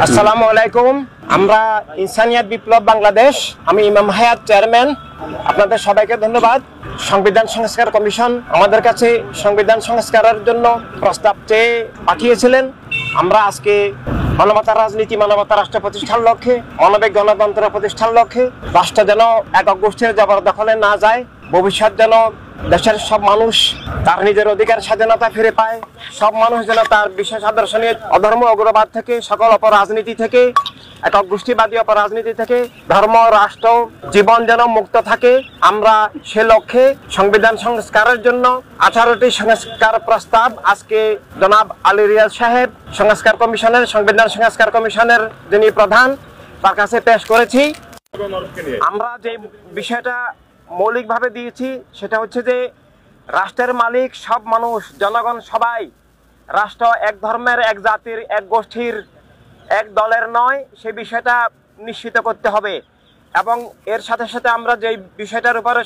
আসসালামু আলাইকুম। আমরা ইনসানিয়াত বিপ্লব বাংলাদেশ, আমি ইমাম হায়াত চেয়ারম্যান। আপনাদের সবাইকে ধন্যবাদ। সংবিধান সংস্কার কমিশন আমাদের কাছে সংবিধান সংস্কারের জন্য প্রস্তাব চেয়ে পাঠিয়েছিলেন। আমরা আজকে মানবতার রাজনীতি, মানবতা রাষ্ট্র প্রতিষ্ঠার লক্ষ্যে, মানবিক গণতন্ত্র প্রতিষ্ঠার লক্ষ্যে, রাষ্ট্র যেন একক গোষ্ঠীর জবরদখলে না যায়, ভবিষ্যৎ যেন দেশের সব মানুষ তার নিজের অধিকার স্বাধীনতা ফিরে পায়, সব মানুষ যেন তার বিশেষ আদর্শ নিয়ে অধর্ম অগ্রবাদ থেকে, সকল অপরাজনীতি থেকে, একক গোষ্ঠীবাদী অপরাজনীতি থেকে, ধর্ম রাষ্ট্র জীবন যেন মুক্ত থাকে, আমরা সে লক্ষ্যে সংবিধান সংস্কারের জন্য 18টি সংস্কার প্রস্তাব আজকে জনাব আলী রিয়াজ সাহেব সংবিধান সংস্কার কমিশনের যিনি প্রধান, তার কাছে পেশ করেছি। আমরা যে বিষয়টা মৌলিকভাবে দিয়েছি সেটা হচ্ছে যে রাষ্ট্রের মালিক সব মানুষ, জনগণ সবাই। রাষ্ট্র এক ধর্মের, এক জাতির, এক গোষ্ঠীর, এক দলের নয়, সেই বিষয়টা নিশ্চিত করতে হবে। এবং এর সাথে সাথে আমরা যে বিষয়টার উপরে